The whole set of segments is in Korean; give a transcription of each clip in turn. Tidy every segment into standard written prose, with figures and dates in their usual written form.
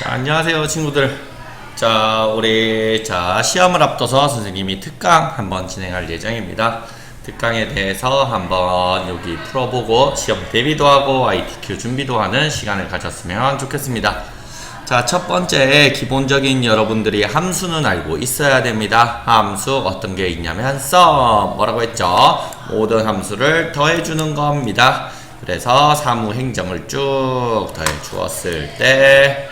자, 안녕하세요 친구들. 우리 시험을 앞둬서 선생님이 특강 한번 진행할 예정입니다. 특강에 대해서 한번 여기 풀어보고 시험 대비도 하고 ITQ 준비도 하는 시간을 가졌으면 좋겠습니다. 첫 번째, 기본적인 여러분들이 함수는 알고 있어야 됩니다. 함수 어떤 게 있냐면 sum, 뭐라고 했죠? 모든 함수를 더해주는 겁니다. 그래서 사무행정을 쭉 더해 주었을 때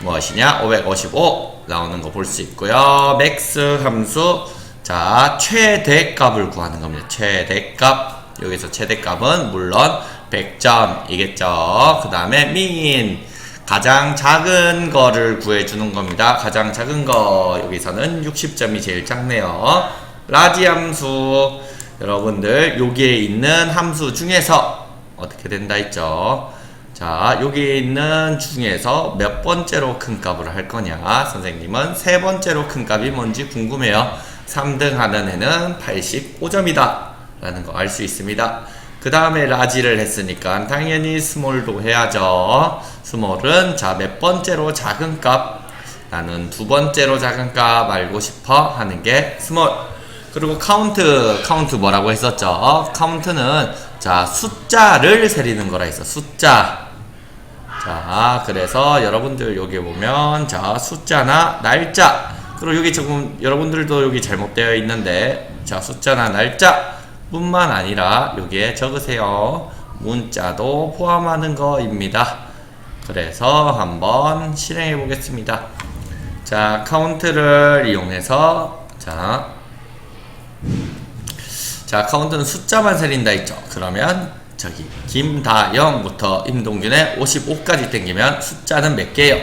무엇이냐? 555 나오는 거 볼 수 있고요. max 함수, 최대값을 구하는 겁니다. 최대값, 여기서 최대값은 물론 100점이겠죠. 그 다음에 min, 가장 작은 거를 구해주는 겁니다. 가장 작은 거, 여기서는 60점이 제일 작네요. 라지 함수, 여러분들 여기에 있는 함수 중에서 어떻게 된다 했죠? 여기에 있는 중에서 몇 번째로 큰 값을 할 거냐? 선생님은 세 번째로 큰 값이 뭔지 궁금해요. 3등 하는 애는 85점이다 라는 거 알 수 있습니다. 그 다음에 라지를 했으니까 당연히 스몰도 해야죠. 스몰은 몇 번째로 작은 값, 나는 두 번째로 작은 값 알고 싶어 하는 게 스몰. 그리고 카운트 뭐라고 했었죠? 카운트는 숫자를 세리는 거라 했어. 숫자. 그래서 여러분들 여기 보면 숫자나 날짜, 그리고 여기 조금 여러분들도 여기 잘못되어 있는데 숫자나 날짜 뿐만 아니라 여기에 적으세요. 문자도 포함하는 거입니다. 그래서 한번 실행해 보겠습니다. 카운트를 이용해서 카운트는 숫자만 세린다 했죠. 그러면 김다영부터 임동균의 55까지 땡기면 숫자는 몇 개예요?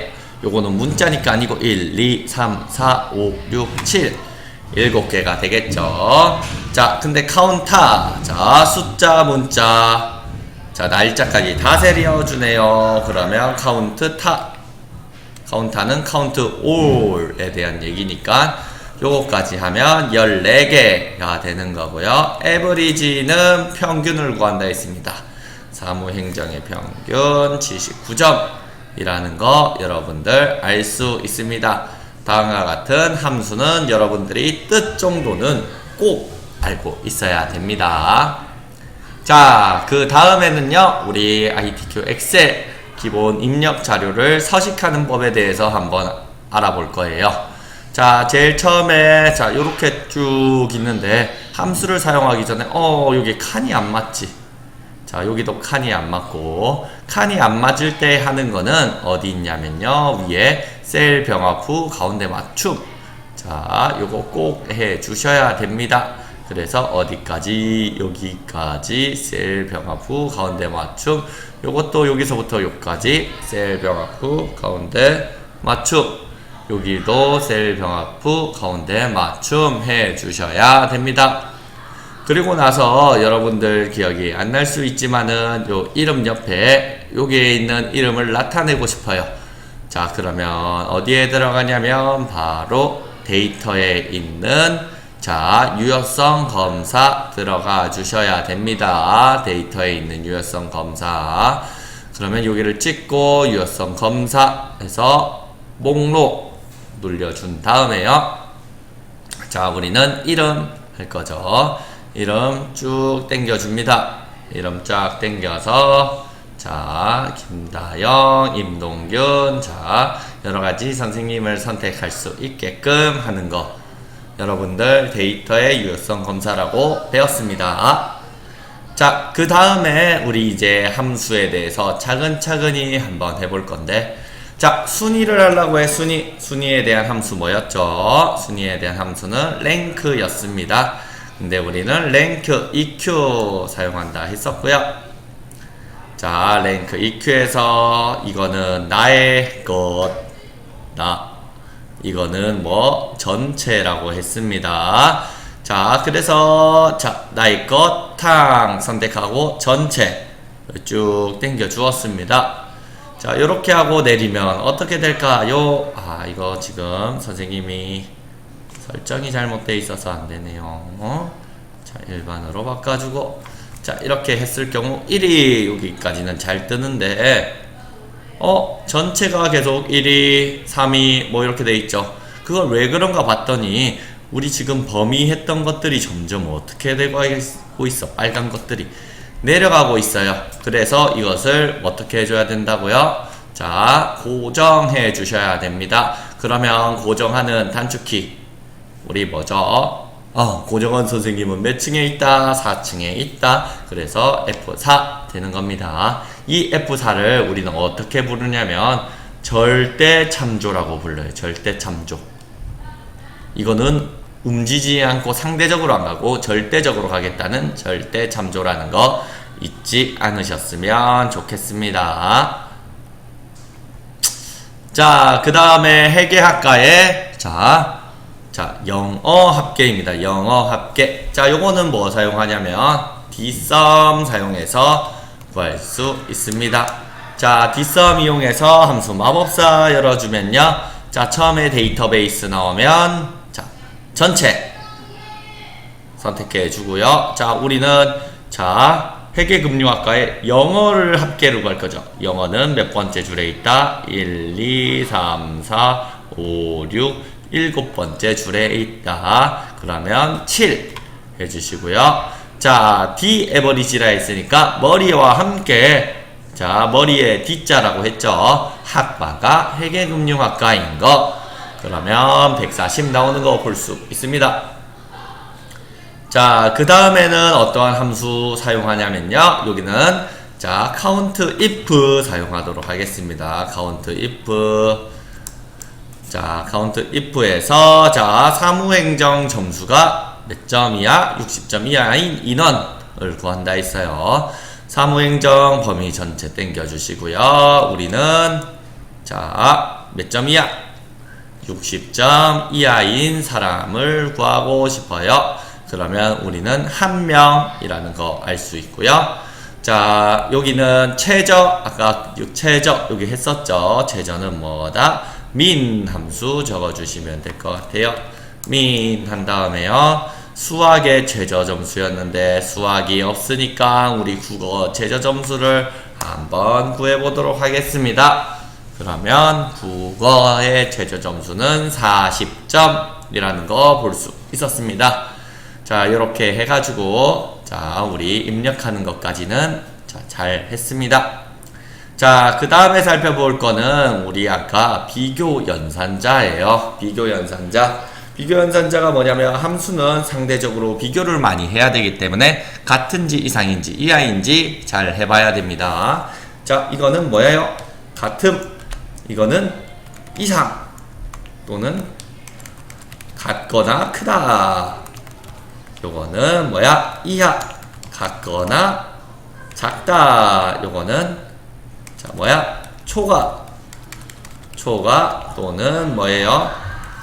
요거는 문자니까 아니고 1, 2, 3, 4, 5, 6, 7 7개가 되겠죠. 근데 카운터, 숫자, 문자, 날짜까지 다 세려주네요. 그러면 카운터는 카운트 올에 대한 얘기니까 요거까지 하면 14개가 되는 거고요. 에버리지는 평균을 구한다 했습니다. 사무행정의 평균 79점이라는 거 여러분들 알 수 있습니다. 다음과 같은 함수는 여러분들이 뜻 정도는 꼭 알고 있어야 됩니다. 그 다음에는요, 우리 ITQ 엑셀 기본 입력 자료를 서식하는 법에 대해서 한번 알아볼 거예요. 제일 처음에 요렇게 쭉 있는데 함수를 사용하기 전에 여기 칸이 안 맞지. 여기도 칸이 안 맞고, 칸이 안 맞을 때 하는 거는 어디 있냐면요, 위에 셀 병합 후 가운데 맞춤. 요거 꼭 해 주셔야 됩니다. 그래서 어디까지? 여기까지 셀 병합 후 가운데 맞춤. 요것도 여기서부터 여기까지 셀 병합 후 가운데 맞춤. 여기도 셀 병합 후 가운데 맞춤 해 주셔야 됩니다. 그리고 나서 여러분들 기억이 안 날 수 있지만은 요 이름 옆에 여기에 있는 이름을 나타내고 싶어요. 그러면 어디에 들어가냐면 바로 데이터에 있는 유효성 검사 들어가 주셔야 됩니다. 데이터에 있는 유효성 검사. 그러면 여기를 찍고 유효성 검사 해서 목록 눌려준 다음에요. 우리는 이름 할 거죠. 이름 쭉 당겨줍니다. 이름 쫙 당겨서 김다영, 임동균, 여러가지 선생님을 선택할 수 있게끔 하는 거 여러분들 데이터의 유효성 검사라고 배웠습니다. 그 다음에 우리 이제 함수에 대해서 차근차근히 한번 해볼 건데, 순위를 하려고 해. 순위에 대한 함수 뭐였죠? 순위에 대한 함수는 랭크였습니다. 근데 우리는 랭크 EQ 사용한다 했었고요. 랭크 EQ에서 이거는 나의 것, 이거는 전체라고 했습니다. 그래서 나의 것 선택하고 전체 쭉 당겨 주었습니다. 요렇게 하고 내리면 어떻게 될까요? 이거 지금 선생님이 설정이 잘못되어 있어서 안 되네요. 일반으로 바꿔주고, 이렇게 했을 경우 1이 여기까지는 잘 뜨는데 전체가 계속 1위, 3위 뭐 이렇게 돼 있죠. 그걸 왜 그런가 봤더니 우리 지금 범위했던 것들이 점점 어떻게 되고 있어? 빨간 것들이 내려가고 있어요. 그래서 이것을 어떻게 해줘야 된다고요? 자, 고정해 주셔야 됩니다. 그러면 고정하는 단축키 우리 뭐죠? 고정원 선생님은 몇 층에 있다? 4층에 있다. 그래서 F4 되는 겁니다. 이 F4를 우리는 어떻게 부르냐면 절대 참조라고 불러요. 절대 참조. 이거는 움직이지 않고 상대적으로 안 가고 절대적으로 가겠다는 절대 참조라는 거 잊지 않으셨으면 좋겠습니다. 자, 그 다음에 회계학과에 영어 합계입니다. 영어 합계. 자, 요거는 뭐 사용하냐면 dsum 사용해서 구할 수 있습니다. 자, dsum 이용해서 함수 마법사 열어주면요. 자, 처음에 데이터베이스 나오면 자, 전체 선택해 주고요. 자, 우리는 회계금융학과에 영어를 합계로 갈 거죠. 영어는 몇 번째 줄에 있다? 1, 2, 3, 4, 5, 6 7번째 줄에 있다. 그러면 7 해주시고요. 자, D-average라 했으니까 머리와 함께 머리에 D자라고 했죠. 학과가 회계금융학과인 거. 그러면 140 나오는 거 볼 수 있습니다. 자, 그 다음에는 어떠한 함수 사용하냐면요. 여기는 count if 사용하도록 하겠습니다. count if. count if에서 사무행정 점수가 몇 점이야? 60점 이하인 인원을 구한다 했어요. 사무행정 범위 전체 땡겨주시고요. 우리는 몇 점이야? 60점 이하인 사람을 구하고 싶어요. 그러면 우리는 한 명이라는 거 알 수 있고요. 자, 여기는 최저, 아까 최저 여기 했었죠. 최저는 뭐다? min 함수 적어주시면 될 것 같아요. min 한 다음에요. 수학의 최저 점수였는데 수학이 없으니까 우리 국어 최저 점수를 한번 구해보도록 하겠습니다. 그러면 국어의 최저 점수는 40점이라는 거 볼 수 있었습니다. 자, 이렇게 해가지고 우리 입력하는 것까지는 잘 했습니다. 자, 그 다음에 살펴볼 거는 우리 아까 비교 연산자예요. 비교 연산자. 비교 연산자가 뭐냐면 함수는 상대적으로 비교를 많이 해야 되기 때문에 같은지 이상인지 이하인지 잘 해봐야 됩니다. 자, 이거는 뭐예요? 같음. 이거는 이상 또는 같거나 크다. 요거는 뭐야? 이하. 같거나 작다. 요거는 초과 또는 뭐예요?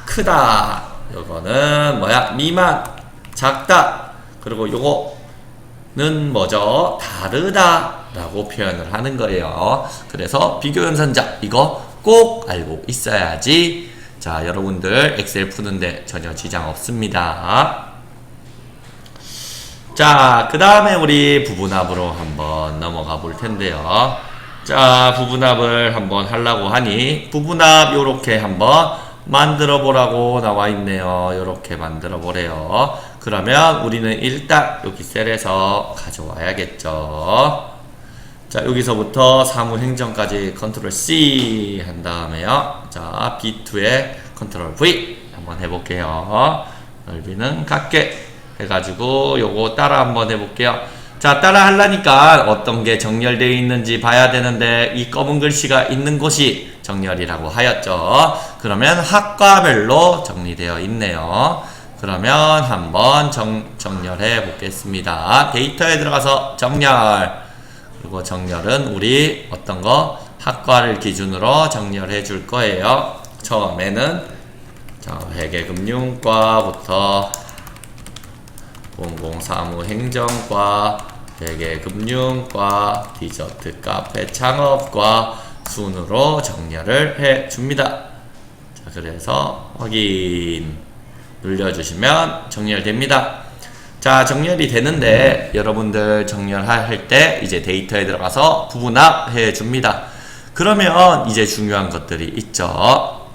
크다. 요거는 미만, 작다. 그리고 요거는 뭐죠? 다르다 라고 표현을 하는 거예요. 그래서 비교 연산자 이거 꼭 알고 있어야지 여러분들 엑셀 푸는데 전혀 지장 없습니다. 자, 그 다음에 우리 부분합으로 한번 넘어가 볼 텐데요. 자, 부분합을 한번 하려고 하니 부분합 요렇게 한번 만들어 보라고 나와 있네요. 요렇게 만들어 보래요. 그러면 우리는 일단 여기 셀에서 가져와야겠죠. 자, 여기서부터 사무행정까지 컨트롤 C 한 다음에요. 자, B2에 컨트롤 V 한번 해볼게요. 넓이는 같게 해가지고 요거 따라 한번 해볼게요. 자, 따라 하려니까 어떤 게 정렬되어 있는지 봐야 되는데 이 검은 글씨가 있는 곳이 정렬이라고 하였죠. 그러면 학과별로 정리되어 있네요. 그러면 한번 정렬해 보겠습니다. 데이터에 들어가서 정렬. 그리고 정렬은 우리 어떤 거? 학과를 기준으로 정렬해 줄 거예요. 처음에는 회계금융과부터 공공사무행정과, 회계금융과, 디저트 카페 창업과 순으로 정렬을 해 줍니다. 자, 그래서 확인 눌러주시면 정렬됩니다. 자, 정렬이 되는데 여러분들 정렬할 때 이제 데이터에 들어가서 부분합 해 줍니다. 그러면 이제 중요한 것들이 있죠.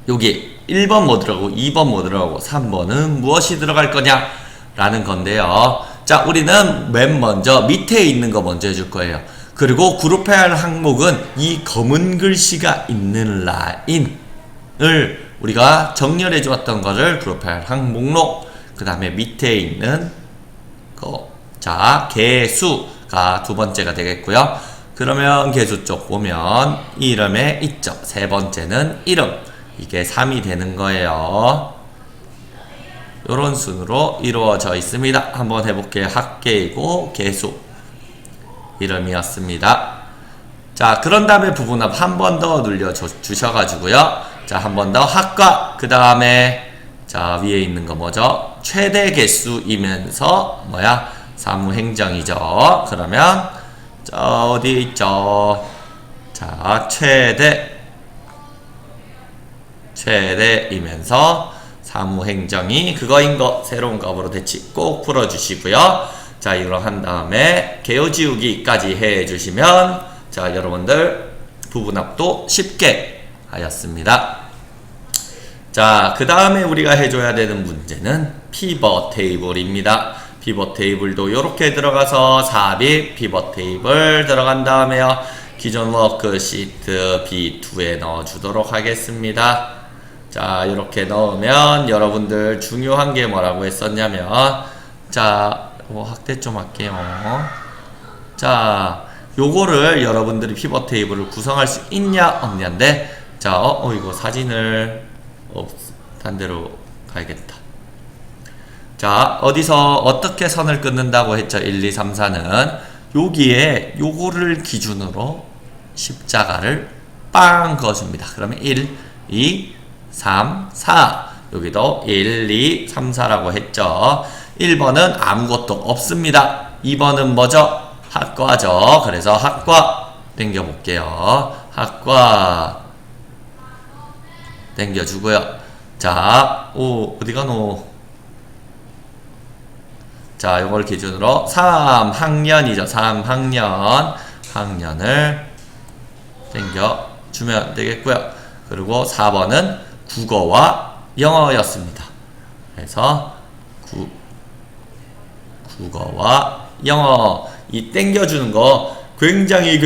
여기 1번 뭐 들어가고 2번 뭐 들어가고 3번은 무엇이 들어갈 거냐 라는 건데요. 자, 우리는 맨 먼저 밑에 있는 거 먼저 해줄 거예요. 그리고 그룹해야 할 항목은 이 검은 글씨가 있는 라인을 우리가 정렬해 주었던 거를 그룹해야 할 항목록, 그 다음에 밑에 있는 거, 자, 개수가 두 번째가 되겠고요. 그러면 개수 쪽 보면 이름에 있죠. 세 번째는 이름, 이게 3이 되는 거예요. 이런 순으로 이루어져 있습니다. 한번 해볼게요. 학계이고 개수 이름이었습니다. 자, 그런 다음에 부분합 한 번 더 눌려 주셔가지고요. 자, 한 번 더 학과, 그 다음에 자, 위에 있는 거 뭐죠? 최대 개수이면서 뭐야? 사무행정이죠. 그러면 자, 어디 있죠? 자, 최대이면서 사무행정이 그거인 거, 새로운 값으로 대치 꼭 풀어주시고요. 자, 이걸 한 다음에 개요 지우기까지 해주시면 자, 여러분들 부분합도 쉽게 하였습니다. 자, 그 다음에 우리가 해줘야 되는 문제는 피벗 테이블입니다. 피벗 테이블도 이렇게 들어가서 삽입 피벗 테이블 들어간 다음에요. 기존 워크시트 B2에 넣어주도록 하겠습니다. 자, 이렇게 넣으면 여러분들 중요한 게 뭐라고 했었냐면, 자, 확대 좀 할게요. 자, 요거를 여러분들이 피벗 테이블을 구성할 수 있냐 없냐인데, 자, 이거 사진을 딴 데로 가야겠다. 자, 어디서 어떻게 선을 끊는다고 했죠? 1, 2, 3, 4는 여기에 요거를 기준으로 십자가를 빵 그어줍니다. 그러면 1, 2, 3, 4 여기도 1, 2, 3, 4라고 했죠. 1번은 아무것도 없습니다. 2번은 뭐죠? 학과죠. 그래서 학과 당겨볼게요. 학과 당겨주고요. 자, 어디가노? 자, 요걸 기준으로 3학년이죠. 3학년 학년을 당겨주면 되겠고요. 그리고 4번은 국어와 영어였습니다. 그래서 국어와 영어, 이 땡겨주는 거 굉장히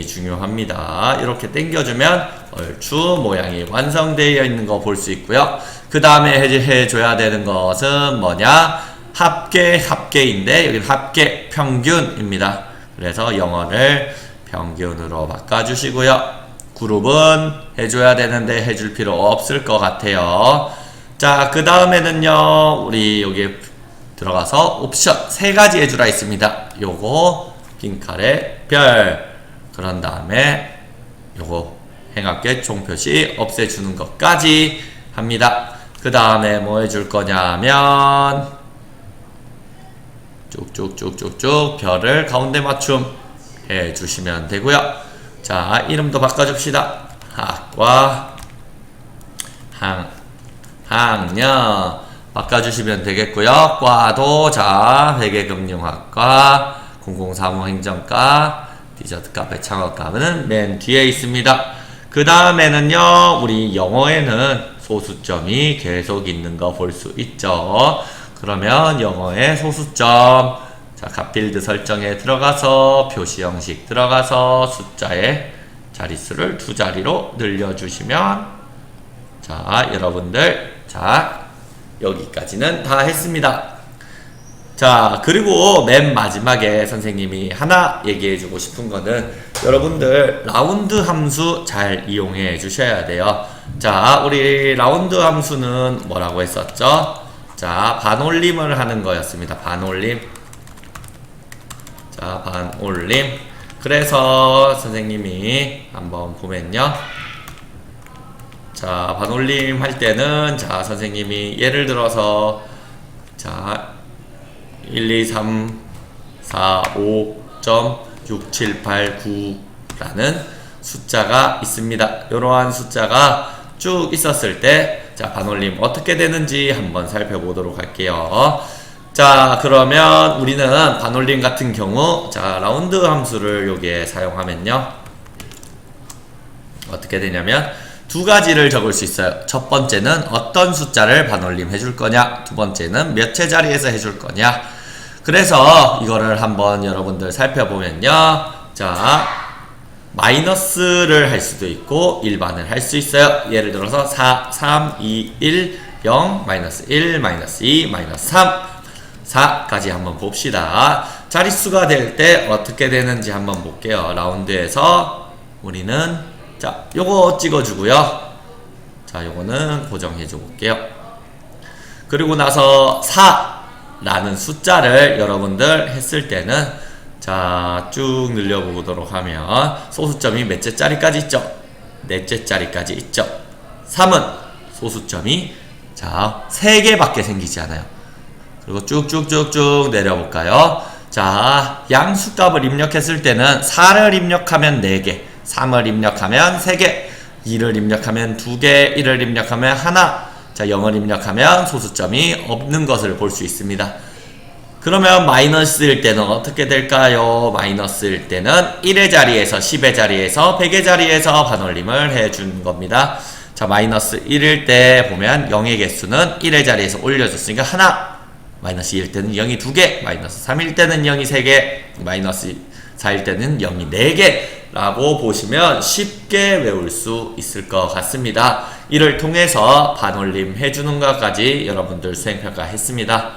중요합니다. 이렇게 땡겨주면 얼추 모양이 완성되어 있는 거 볼 수 있고요. 그 다음에 해줘야 되는 것은 뭐냐? 합계인데 여기는 합계 평균입니다. 그래서 영어를 평균으로 바꿔주시고요. 그룹은 해줘야 되는데 해줄 필요 없을 것 같아요. 자, 그 다음에는요, 우리 여기 들어가서 옵션 세 가지 해주라 있습니다. 요거 빈칼에 별, 그런 다음에 요거 행합계 총표시 없애주는 것까지 합니다. 그 다음에 뭐 해줄 거냐면 쭉쭉쭉쭉쭉 별을 가운데 맞춤 해주시면 되고요. 자, 이름도 바꿔줍시다. 학과 학년 바꿔주시면 되겠고요. 과도 자, 회계금융학과, 공공사무행정과, 디저트카페 창업과는 맨 뒤에 있습니다. 그 다음에는요, 우리 영어에는 소수점이 계속 있는 거 볼 수 있죠. 그러면 영어의 소수점, 자, 값필드 설정에 들어가서 표시 형식 들어가서 숫자의 자릿수를 2자리로 늘려주시면, 자, 여러분들, 자, 여기까지는 다 했습니다. 자, 그리고 맨 마지막에 선생님이 하나 얘기해주고 싶은 거는 여러분들 라운드 함수 잘 이용해 주셔야 돼요. 자, 우리 라운드 함수는 뭐라고 했었죠? 자, 반올림을 하는 거였습니다. 반올림. 자, 반올림. 그래서 선생님이 한번 보면요. 자, 반올림 할 때는, 자, 선생님이 예를 들어서, 자, 1, 2, 3, 4, 5.6789라는 숫자가 있습니다. 이러한 숫자가 쭉 있었을 때, 자, 반올림 어떻게 되는지 한번 살펴보도록 할게요. 자, 그러면 우리는 반올림 같은 경우, 자, 라운드 함수를 여기에 사용하면요. 어떻게 되냐면 두 가지를 적을 수 있어요. 첫 번째는 어떤 숫자를 반올림 해줄 거냐, 두 번째는 몇째 자리에서 해줄 거냐. 그래서 이거를 한번 여러분들 살펴보면요. 자, 마이너스를 할 수도 있고 일반을 할 수 있어요. 예를 들어서 4, 3, 2, 1, 0, 마이너스 1, 마이너스 2, 마이너스 3, 4까지 한번 봅시다. 자릿수가 될 때 어떻게 되는지 한번 볼게요. 라운드에서 우리는 자, 요거 찍어주고요. 자, 요거는 고정해줘 볼게요. 그리고 나서 4라는 숫자를 여러분들 했을 때는 자, 쭉 늘려보도록 하면 소수점이 몇째 자리까지 있죠? 넷째 자리까지 있죠. 3은 소수점이 자, 3개밖에 생기지 않아요. 그리고 쭉쭉쭉쭉 내려볼까요? 자, 양수값을 입력했을 때는 4를 입력하면 4개, 3을 입력하면 3개, 2를 입력하면 2개, 1을 입력하면 1, 자, 0을 입력하면 소수점이 없는 것을 볼 수 있습니다. 그러면 마이너스일 때는 어떻게 될까요? 마이너스일 때는 1의 자리에서 10의 자리에서 100의 자리에서 반올림을 해준 겁니다. 자, 마이너스 1일 때 보면 0의 개수는 1의 자리에서 올려줬으니까 하나, 마이너스 2일 때는 0이 2개, 마이너스 3일 때는 0이 3개, 마이너스 4일 때는 0이 4개 라고 보시면 쉽게 외울 수 있을 것 같습니다. 이를 통해서 반올림 해주는 것까지 여러분들 수행평가 했습니다.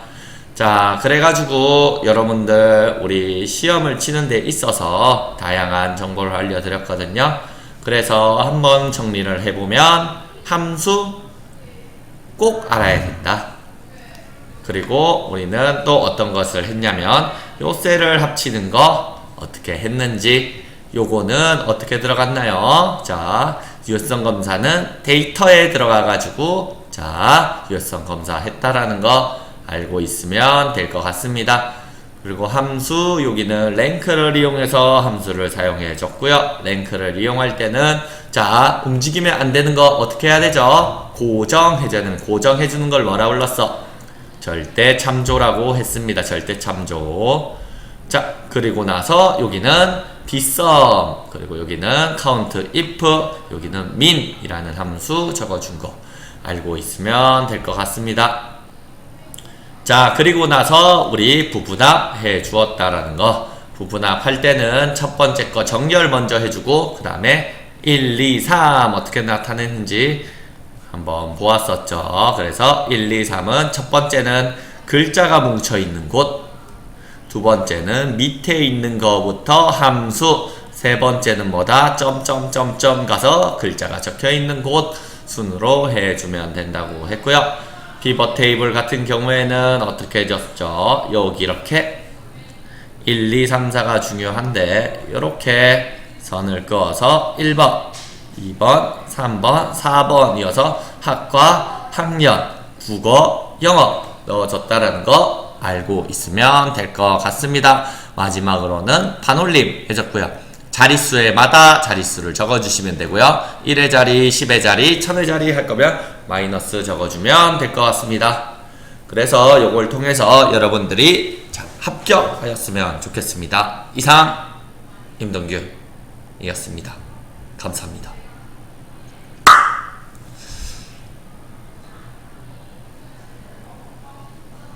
자, 그래가지고 여러분들 우리 시험을 치는 데 있어서 다양한 정보를 알려드렸거든요. 그래서 한번 정리를 해보면 함수 꼭 알아야 된다. 그리고 우리는 또 어떤 것을 했냐면 요 셀을 합치는 거 어떻게 했는지, 요거는 어떻게 들어갔나요? 자, 유효성 검사는 데이터에 들어가가지고 자, 유효성 검사 했다라는 거 알고 있으면 될 것 같습니다. 그리고 함수, 여기는 랭크를 이용해서 함수를 사용해 줬고요. 랭크를 이용할 때는 자, 움직이면 안 되는 거 어떻게 해야 되죠? 고정해줘야 되는, 고정해주는 걸 뭐라 불렀어? 절대 참조라고 했습니다. 절대 참조. 자, 그리고 나서 여기는 빗썸, 그리고 여기는 count if, 여기는 min 이라는 함수 적어준 거 알고 있으면 될 것 같습니다. 자, 그리고 나서 우리 부분합 해 주었다라는 거, 부분합 할 때는 첫 번째 거 정렬 먼저 해주고 그 다음에 1, 2, 3 어떻게 나타내는지 한번 보았었죠. 그래서 1, 2, 3은 첫 번째는 글자가 뭉쳐있는 곳, 두 번째는 밑에 있는 거부터 함수, 세 번째는 뭐다? 점점점점 가서 글자가 적혀있는 곳 순으로 해주면 된다고 했고요. 피벗 테이블 같은 경우에는 어떻게 해줬죠? 여기 이렇게 1, 2, 3, 4가 중요한데 이렇게 선을 그어서 1번, 2번, 3번, 4번 이어서 학과, 학년, 국어, 영어 넣어줬다라는 거 알고 있으면 될 것 같습니다. 마지막으로는 반올림 해줬고요. 자릿수에마다 자릿수를 적어주시면 되고요. 1의 자리, 10의 자리, 1000의 자리 할 거면 마이너스 적어주면 될 것 같습니다. 그래서 요걸 통해서 여러분들이 합격하였으면 좋겠습니다. 이상 임동규이었습니다. 감사합니다.